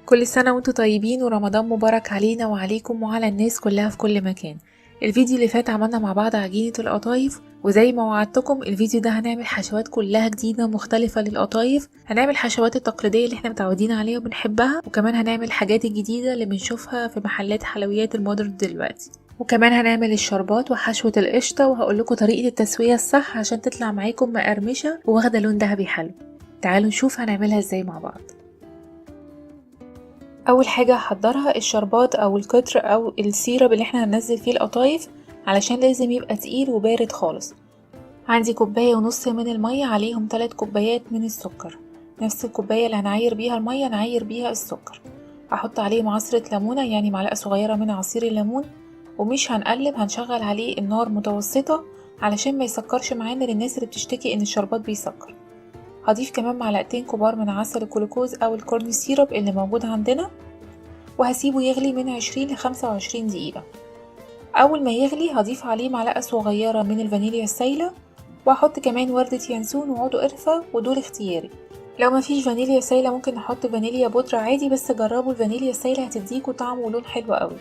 كل سنة وانتم طيبين ورمضان مبارك علينا وعليكم وعلى الناس كلها في كل مكان. الفيديو اللي فات عملنا مع بعض عجينة القطايف، وزي ما وعدتكم الفيديو ده هنعمل حشوات كلها جديدة مختلفة للقطايف. هنعمل حشوات التقليدية اللي احنا متعودين عليها وبنحبها، وكمان هنعمل الحاجات الجديدة اللي بنشوفها في محلات حلويات المودرن دلوقتي، وكمان هنعمل الشربات وحشوة القشطة، وهقول لكم طريقة التسوية الصح عشان تطلع معاكم مقرمشة واخدة لون ذهبي حلو. تعالوا نشوف هنعملها ازاي مع بعض. اول حاجه هحضرها الشربات او الكتر او السيرب اللي احنا هننزل فيه القطايف، علشان لازم يبقى تقيل وبارد خالص. عندي كوبايه ونص من الميه، عليهم 3 كوبايات من السكر، نفس الكوبايه اللي هنعير بيها الميه نعير بيها السكر. هحط عليهم عصره ليمونه، يعني معلقه صغيره من عصير الليمون، ومش هنقلب، هنشغل عليه النار متوسطه علشان ما يسكرش معانا للناس اللي بتشتكي ان الشربات بيسكر. هضيف كمان معلقتين كبار من عسل الجلوكوز او الكورن سيرب اللي موجود عندنا، وهسيبه يغلي من 20 ل 25 دقيقة. أول ما يغلي هضيف عليه معلقة صغيرة من الفانيليا السايلة، وهحط كمان وردة ينسون وعود قرفة، ودول اختياري. لو مفيش فانيليا سايلة ممكن نحط فانيليا بودرة عادي، بس جربوا الفانيليا السايلة هتديكوا طعم ولون حلو قوي.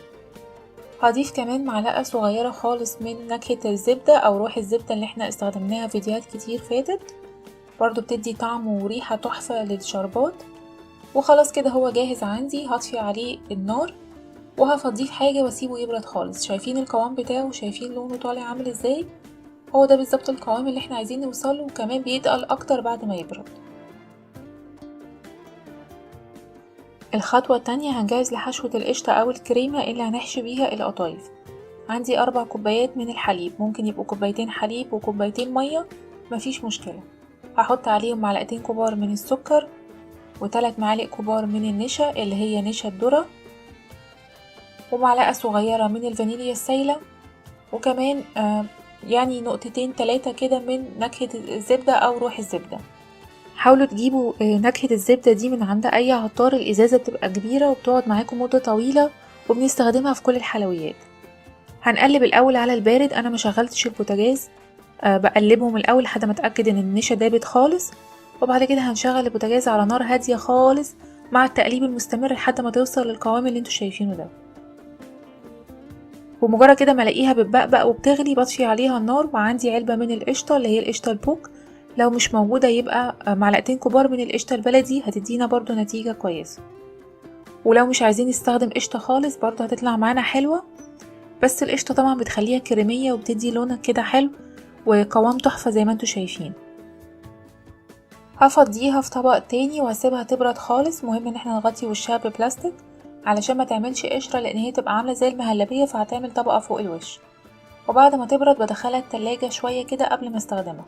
هضيف كمان معلقة صغيرة خالص من نكهة الزبدة أو روح الزبدة اللي احنا استخدمناها فيديوهات كتير فاتت، برضو بتدي طعم وريحة تحفة للشربات. وخلاص كده هو جاهز عندي. هطفي عليه النار وهفضيه في حاجة واسيبه يبرد خالص. شايفين القوام بتاعه؟ شايفين لونه طالع عامل ازاي؟ هو ده بالظبط القوام اللي احنا عايزين نوصله، وكمان بيتقل اكتر بعد ما يبرد. الخطوة التانية هنجهز لحشوة القشطة او الكريمة اللي هنحشي بيها القطايف. عندي 4 كوبايات من الحليب، ممكن يبقوا كوبايتين حليب وكوبايتين مية، مفيش مشكلة. هحط عليهم معلقتين كبار من السكر، و3 معالق كبار من النشا اللي هي نشا الذرة، ومعلقة صغيرة من الفانيليا السايلة، وكمان يعني نقطتين 3 كده من نكهة الزبدة او روح الزبدة. حاولوا تجيبوا نكهة الزبدة دي من عند اي عطار، الازازة بتبقى كبيرة وبتقعد معاكم مدة طويلة وبنستخدمها في كل الحلويات. هنقلب الاول على البارد، انا ما شغلتش البوتاجاز، بقلبهم الاول لحد ما اتاكد ان النشا دابت خالص، وبعد كده هنشغل البوتاجاز على نار هادية خالص مع التقليب المستمر لحد ما توصل للقوام اللي انتوا شايفينه ده. ومجرد كده ما الاقيها بتبقبق وبتغلي بطفي عليها النار. وعندي علبة من القشطة اللي هي القشطة البوك، لو مش موجودة يبقى معلقتين كبار من القشطة البلدي هتدينا برضو نتيجة كويسة. ولو مش عايزين نستخدم قشطة خالص برضو هتطلع معانا حلوة، بس القشطة طبعا بتخليها كريمية وبتدي لونها كده حلو وقوام تحفة زي ما انتوا شايفين. هفضيها في طبق تاني وهسيبها تبرد خالص. مهم ان احنا نغطي وشها ببلاستيك علشان ما تعملش قشرة، لان هي تبقى عاملة زي المهلبية فهتعمل طبقة فوق الوش. وبعد ما تبرد بدخلها التلاجة شوية كده قبل ما استخدمها.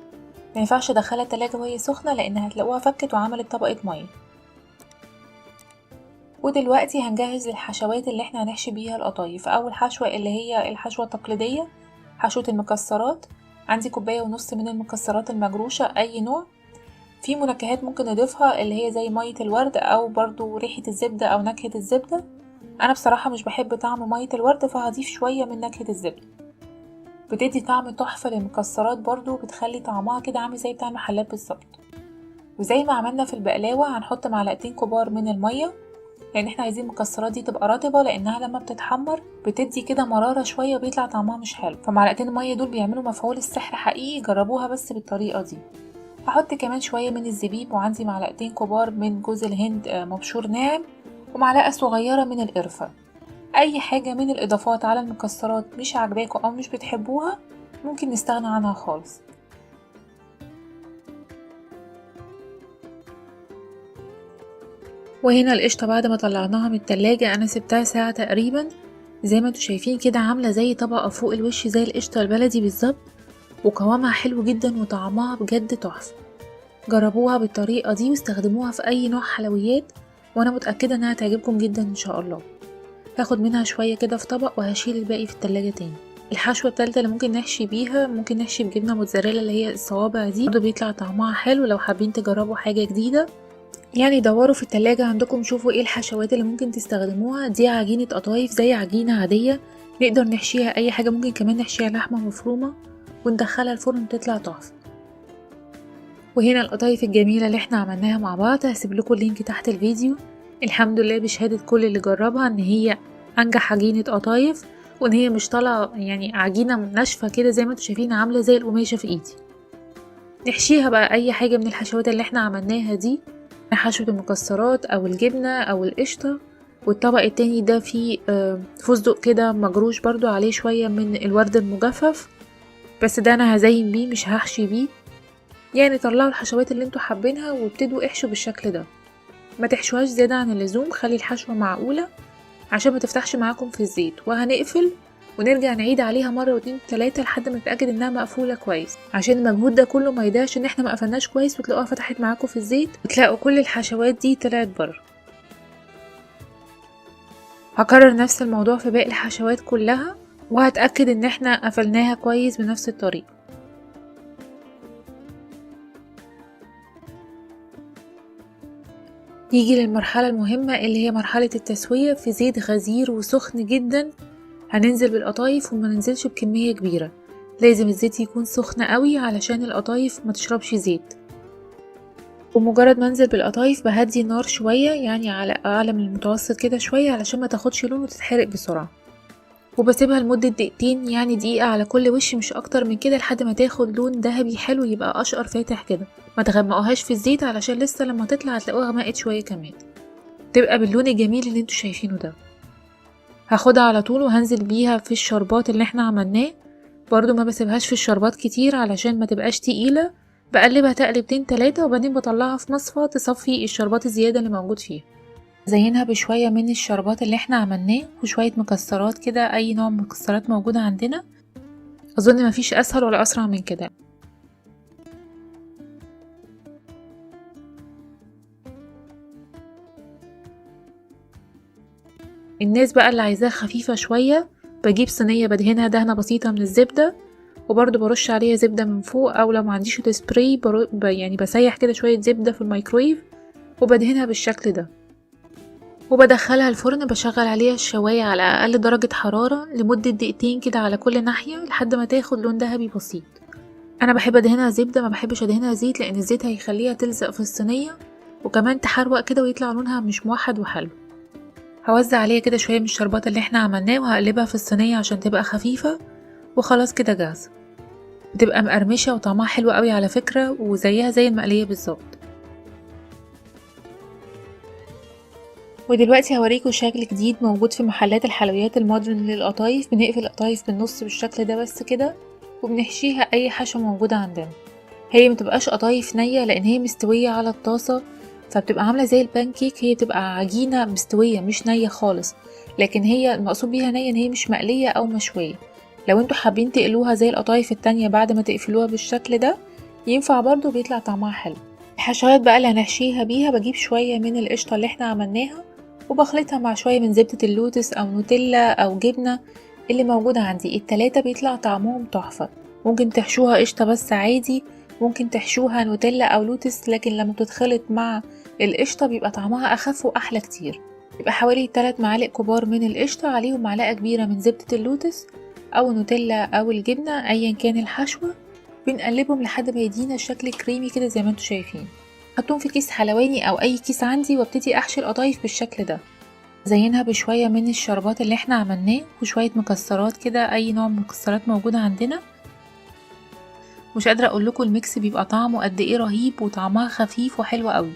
ما ينفعش ادخلها التلاجة وهي سخنة لان هتلاقوها فكت وعملت طبقة مية. ودلوقتي هنجهز الحشوات اللي احنا هنحشي بيها القطايف. اول حشوة اللي هي الحشوة التقليدية، حشوة المكسرات. عندي كوباية ونص من المكسرات المجروشة اي نوع. في منكهات ممكن نضيفها اللي هي زي مية الورد او برضو ريحة الزبدة او نكهة الزبدة. انا بصراحة مش بحب طعم مية الورد فهضيف شوية من نكهة الزبدة، بتدي طعم تحفة للمكسرات، برضو بتخلي طعمها كده عامل زي بتاع المحلات بالظبط. وزي ما عملنا في البقلاوة هنحط معلقتين كبار من المية، لان احنا عايزين المكسرات دي تبقى رطبة، لانها لما بتتحمر بتدي كده مرارة شوية وبيطلع طعمها مش حلو. فمعلقتين المية دول بيعملوا مفعول السحر حقيقي، جربوها بس بالطريقة دي. هحط كمان شوية من الزبيب، وعندي معلقتين كبار من جوز الهند مبشور ناعم، ومعلقة صغيرة من القرفة. اي حاجة من الاضافات على المكسرات مش عاجباكم او مش بتحبوها ممكن نستغنى عنها خالص. وهنا القشطة بعد ما طلعناها من التلاجة انا سبتها ساعة تقريبا، زي ما انتوا شايفين كده عاملة زي طبقة فوق الوش زي القشطة البلدي بالظبط، وقوامها حلو جدا وطعمها بجد تحفة. جربوها بالطريقة دي واستخدموها في اي نوع حلويات، وانا متأكدة انها تعجبكم جدا ان شاء الله. هاخد منها شوية كده في طبق وهشيل الباقي في التلاجة تاني. الحشوة التالتة اللي ممكن نحشي بيها، ممكن نحشي بجبنة موتزاريلا اللي هي الصوابع دي، برضه بيطلع طعمها حلو. لو حابين تجربوا حاجة جديدة يعني دوروا في التلاجة عندكم شوفوا ايه الحشوات اللي ممكن تستخدموها. دي عجينة قطايف زي عجينة عادية نقدر نحشيها اي حاجة، ممكن كمان نحشيها لحمة مفرومة وندخلها الفرن تطلع تحفة. وهنا القطايف الجميلة اللي احنا عملناها مع بعض، هسيب لكم اللينك تحت الفيديو. الحمد لله بشهادة كل اللي جربها ان هي انجح عجينة قطايف، وان هي مش طالعة يعني عجينة ناشفة كده زي ما انتوا شايفين عاملة زي القماشة في ايدي. نحشيها بقى اي حاجة من الحشوات اللي احنا عملناها دي، حشوة المكسرات او الجبنة او القشطة. والطبق التاني ده فيه فستق كده مجروش برضو عليه شوية من الورد المجفف، بس ده انا هزين بيه مش هحشي بيه. يعني طلعوا الحشوات اللي انتوا حابينها وابتدوا احشوا بالشكل ده. ما تحشوهاش زيادة عن اللزوم، خلي الحشوة معقولة عشان ما تفتحش معاكم في الزيت. وهنقفل ونرجع نعيد عليها مرة واتنين تلاتة لحد ما نتأكد انها مقفولة كويس، عشان المجهود ده كله ما يضيعش ان احنا ما قفلناش كويس وتلاقوها فتحت معاكم في الزيت وتلاقوا كل الحشوات دي طلعت بره. هكرر نفس الموضوع في باقي الحشوات كلها، وهتأكد ان احنا قفلناها كويس بنفس الطريقة. يجي للمرحلة المهمة اللي هي مرحلة التسوية في زيت غزير وسخن جدا. هننزل بالقطايف وما ننزلش بكمية كبيرة، لازم الزيت يكون سخن قوي علشان القطايف ما تشربش زيت. ومجرد ما انزل بالقطايف بهدي النار شوية، يعني على اعلى من المتوسط كده شوية علشان ما تاخدش لون وتتحرق بسرعة. وبسيبها لمدة دقيقتين، يعني دقيقة على كل وش مش اكتر من كده، لحد ما تاخد لون ذهبي حلو يبقى اشقر فاتح كده. ما تغمقوهاش في الزيت علشان لسه لما تطلع هتلاقوها غمقت شوية كمان، تبقى باللون الجميل اللي انتوا شايفينه ده. هاخدها على طول وهنزل بيها في الشربات اللي احنا عملناه. برضو ما بسيبهاش في الشربات كتير علشان ما تبقاش تقيلة، بقلبها تقلبتين تلاتة وبعدين بطلعها في مصفى تصفي الشربات الزيادة اللي موجود فيها. زينها بشوية من الشربات اللي احنا عملناه وشوية مكسرات كده، اي نوع مكسرات موجودة عندنا. اظن مفيش اسهل ولا اسرع من كده. الناس بقى اللي عايزاها خفيفة شوية بجيب صينية بدهنها دهنة بسيطة من الزبدة، وبرضو برش عليها زبدة من فوق، او لو ما عنديش سبراي يعني بسيح كده شوية زبدة في الميكرويف وبدهنها بالشكل ده. وبدخلها الفرن، بشغل عليها الشواية على اقل درجة حرارة لمدة دقيقتين كده على كل ناحية لحد ما تاخد لون ذهبي بسيط. انا بحب ادهنها زبدة، ما بحبش ادهنها زيت، لان الزيت هيخليها تلزق في الصينية وكمان تحروق كده ويطلع لونها مش موحد وحلو. هوزع عليها كده شوية من الشربات اللي احنا عملناه وهقلبها في الصينية عشان تبقى خفيفة، وخلاص كده جاهزة. بتبقى مقرمشة وطعمها حلو قوي على فكرة، وزيها زي المقلية بالظبط. ودلوقتي هوريكم شكل جديد موجود في محلات الحلويات المودرن للقطايف. بنقفل القطايف بالنص بالشكل ده بس كده، وبنحشيها اي حشوة موجودة عندنا. هي متبقاش قطايف نية لان هي مستوية على الطاسة، فبتبقى عاملة زي البانكيك. هي بتبقى عجينة مستوية مش نية خالص، لكن هي المقصود بيها نية ان هي مش مقلية او مشوية. لو انتوا حابين تقلوها زي القطايف التانية بعد ما تقفلوها بالشكل ده ينفع برضو، بيطلع طعمها حلو. الحشوات بقى اللي هنحشيها بيها بجيب شوية من القشطة اللي احنا عملناها وبخلطها مع شوية من زبدة اللوتس او نوتيلا او جبنة اللي موجودة عندي. التلاتة بيطلع طعمهم تحفة. ممكن تحشوها قشطة بس عادي، ممكن تحشوها نوتيلا او لوتس، لكن لما بتتخلط مع القشطة بيبقى طعمها اخف واحلى كتير. يبقى حوالي 3 معالق كبار من القشطة عليهم معلقة كبيرة من زبدة اللوتس او نوتيلا او الجبنة ايا كان الحشوة. بنقلبهم لحد ما يدينا شكل كريمي كده زي ما انتوا شايفين. حطهم في كيس حلواني او اي كيس عندي وابتدي احشي القطايف بالشكل ده. زينها بشوية من الشربات اللي احنا عملناه وشوية مكسرات كده، اي نوع مكسرات موجودة عندنا. مش قادرة اقول لكم الميكس بيبقى طعمه قد ايه رهيب، وطعمها خفيف وحلو قوي.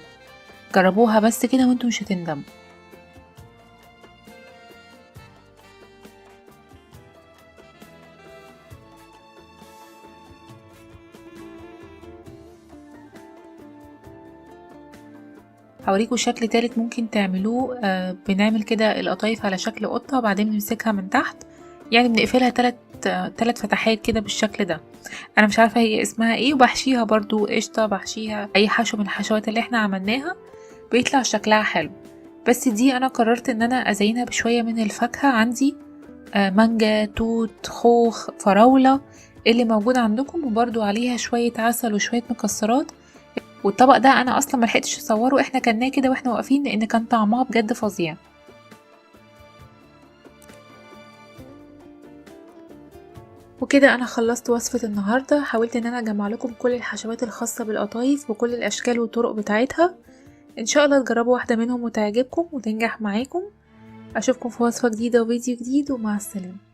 جربوها بس كده وانتوا مش هتندموا. هوريكم شكل تالت ممكن تعملوه. بنعمل كده القطايف على شكل قطة وبعدين بنمسكها من تحت، يعني بنقفلها تلات فتحات كده بالشكل ده. انا مش عارفة هي اسمها ايه، وبحشيها برضو قشطة، بحشيها اي حشو من الحشوات اللي احنا عملناها بيطلع شكلها حلو. بس دي انا قررت ان انا ازينها بشوية من الفاكهة عندي، مانجا، توت، خوخ، فراولة اللي موجود عندكم، وبرضو عليها شوية عسل وشوية مكسرات. والطبق ده انا اصلا ملحقتش اصوره، احنا كلناه كده واحنا واقفين لان كان طعمها بجد فظيع. وكده انا خلصت وصفة النهاردة. حاولت ان انا اجمع لكم كل الحشوات الخاصة بالقطايف وكل الاشكال والطرق بتاعتها. ان شاء الله تجربوا واحدة منهم وتعجبكم وتنجح معاكم. اشوفكم في وصفة جديدة وفيديو جديد، ومع السلامة.